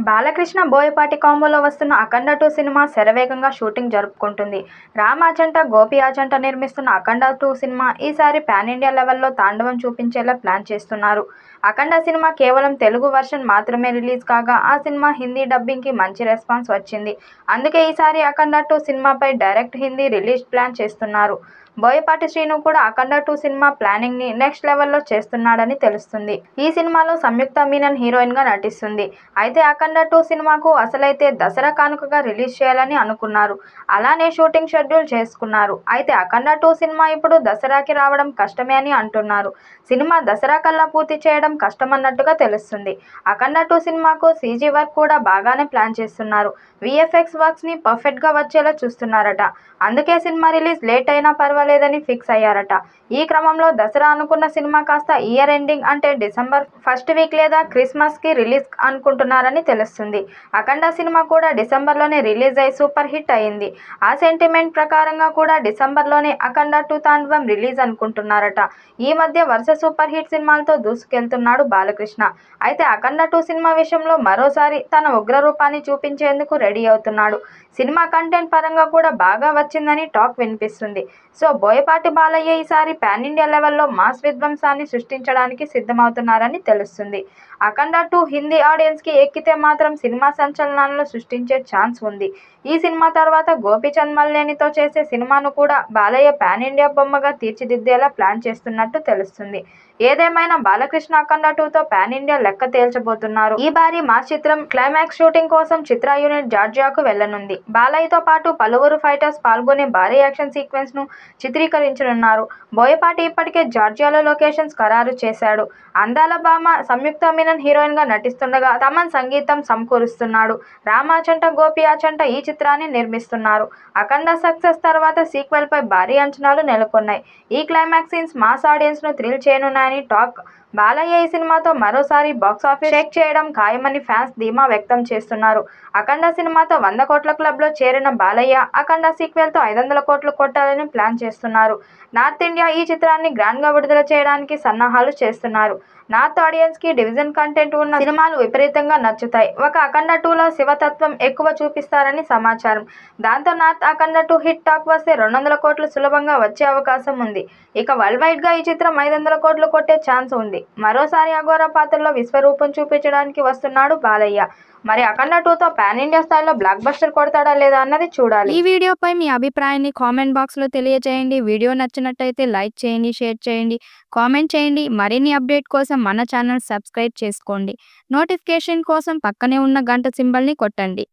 బాలకృష్ణ, బోయపాటి కాంబోలో వస్తున్న 'అఖండ 2' సినిమా శరవేగంగా షూటింగ్ జరుపుకుంటుంది. రామ్ అజంట, గోపి అజంట నిర్మిస్తున్న 'అఖండ 2' సినిమా ఈసారి పాన్ ఇండియా లెవెల్లో తాండవం చూపించేలా ప్లాన్ చేస్తున్నారు. 'అఖండ' సినిమా కేవలం తెలుగు వర్షన్ మాత్రమే రిలీజ్ కాగా ఆ సినిమా హిందీ డబ్బింగ్కి మంచి రెస్పాన్స్ వచ్చింది. అందుకే ఈసారి 'అఖండ 2' సినిమాపై డైరెక్ట్ హిందీ రిలీజ్ ప్లాన్ చేస్తున్నారు. బోయపాటి శ్రీను కూడా 'అఖండ 2' సినిమా ప్లానింగ్ని నెక్స్ట్ లెవెల్లో చేస్తున్నాడని తెలుస్తుంది. ఈ సినిమాలో సంయుక్త మీనన్ హీరోయిన్గా నటిస్తుంది. అయితే 'అఖండ 2' సినిమాకు అసలైతే దసరా కానుకగా రిలీజ్ చేయాలని అనుకున్నారు. అలానే షూటింగ్ షెడ్యూల్ చేసుకున్నారు. అయితే 'అఖండ 2' సినిమా ఇప్పుడు దసరాకి రావడం కష్టమే అని అంటున్నారు. సినిమా దసరా కల్లా పూర్తి చేయడం కష్టమన్నట్టుగా తెలుస్తుంది. 'అఖండ 2' సినిమాకు సీజీ వర్క్ కూడా బాగానే ప్లాన్ చేస్తున్నారు. వీఎఫ్ఎక్స్ వర్క్స్ని పర్ఫెక్ట్గా వచ్చేలా చూస్తున్నారట. అందుకే సినిమా రిలీజ్ లేట్ అయినా పర్వాలేదని ఫిక్స్ అయ్యారట. ఈ క్రమంలో దసరా అనుకున్న సినిమా కాస్త ఇయర్ ఎండింగ్ అంటే డిసెంబర్ ఫస్ట్ వీక్ లేదా క్రిస్మస్కి రిలీజ్ అనుకుంటున్నారని తెలుస్తుంది. 'అఖండ' సినిమా కూడా డిసెంబర్లోనే రిలీజ్ అయి సూపర్ హిట్ అయింది. ఆ సెంటిమెంట్ ప్రకారంగా కూడా డిసెంబర్లోనే 'అఖండ 2 తాండవం' రిలీజ్ అనుకుంటున్నారట. ఈ మధ్య వరుస సూపర్ హిట్ సినిమాలతో దూసుకెళ్తున్నాడు బాలకృష్ణ. అయితే 'అఖండ 2' సినిమా విషయంలో మరోసారి తన ఉగ్రరూపాన్ని చూపించేందుకు రెడీ అవుతున్నాడు. సినిమా కంటెంట్ పరంగా కూడా బాగా వచ్చిందని టాక్ వినిపిస్తుంది. సో బోయపాటి బాలయ్య ఈసారి పాన్ ఇండియా లెవెల్లో మాస్ విధ్వంసాన్ని సృష్టించడానికి సిద్ధమవుతున్నారని తెలుస్తుంది. 'అఖండ 2' హిందీ ఆడియన్స్కి ఎక్కితే మాత్రం సినిమా సంచలనాలను సృష్టించే ఛాన్స్ ఉంది. ఈ సినిమా తర్వాత గోపీచంద్ మలినేనితో చేసే సినిమాను కూడా బాలయ్య పాన్ ఇండియా బొమ్మగా తీర్చిదిద్దేలా ప్లాన్ చేస్తున్నట్టు తెలుస్తుంది. ఏదేమైనా బాలకృష్ణ 'అఖండ 2'తో పాన్ ఇండియా లెక్క తేల్చబోతున్నారు. ఈ భారీ మాస్ చిత్రం క్లైమాక్స్ షూటింగ్ కోసం చిత్ర యూనిట్ జార్జియాకు వెళ్లనుంది. బాలయ్యతో పాటు పలువురు ఫైటర్స్ పాల్గొనే భారీ యాక్షన్ సీక్వెన్స్ను చిత్రీకరించనున్నారు. బోయపాటి ఇప్పటికే జార్జియాలో లొకేషన్స్ ఖరారు చేశాడు. అందాల భామ సంయుక్త మీనన్ హీరోయిన్గా నటిస్తుండగా తమన్ సంగీతం సమకూరుస్తున్నాడు. రామ్ అజంట, గోపి అజంట ఈ చిత్రాన్ని నిర్మిస్తున్నారు. 'అఖండ' సక్సెస్ తర్వాత సీక్వెల్పై భారీ అంచనాలు నెలకొన్నాయి. ఈ క్లైమాక్స్ సీన్స్ మాస్ ఆడియన్స్ను థ్రిల్ చేయనున్నాయని టాక్. బాలయ్య ఈ సినిమాతో మరోసారి బాక్సాఫీస్ షేక్ చేయడం ఖాయమని ఫ్యాన్స్ ధీమా వ్యక్తం చేస్తున్నారు. 'అఖండ' సినిమాతో 100 కోట్ల క్లబ్లో చేరిన బాలయ్య 'అఖండ' సీక్వెల్తో 500 కోట్లు కొట్టాలని ప్లాన్ చేస్తున్నారు. నార్త్ ఇండియా ఈ చిత్రాన్ని గ్రాండ్గా విడుదల చేయడానికి సన్నాహాలు చేస్తున్నారు. నార్త్ ఆడియన్స్కి డివిజన్ కంటెంట్ ఉన్న సినిమాలు విపరీతంగా నచ్చుతాయి. ఒక 'అఖండ 2'లో శివతత్వం ఎక్కువ చూపిస్తారని సమాచారం. దాంతో నార్త్ 'అఖండ 2' హిట్ టాక్ వస్తే 200 కోట్లు సులభంగా వచ్చే అవకాశం ఉంది. ఇక వరల్డ్ వైడ్గా ఈ చిత్రం 500 కోట్లు కొట్టే ఛాన్స్ ఉంది. మరోసారి అఘోరా పాత్రలో విశ్వరూపం చూపించడానికి వస్తున్నాడు బాలయ్య. మరి 'అఖండ 2'తో పాన్ ఇండియా స్థాయిలో బ్లాక్ బస్టర్ కొడతాడా లేదా అన్నది చూడాలి. ఈ వీడియోపై మీ అభిప్రాయాన్ని కామెంట్ బాక్స్లో తెలియజేయండి. వీడియో నచ్చినట్టయితే లైక్ చేయండి, షేర్ చేయండి, కామెంట్ చేయండి. మరిన్ని అప్డేట్ కోసం మన ఛానల్ సబ్స్క్రైబ్ చేసుకోండి. నోటిఫికేషన్ కోసం పక్కనే ఉన్న గంట సింబల్ని కొట్టండి.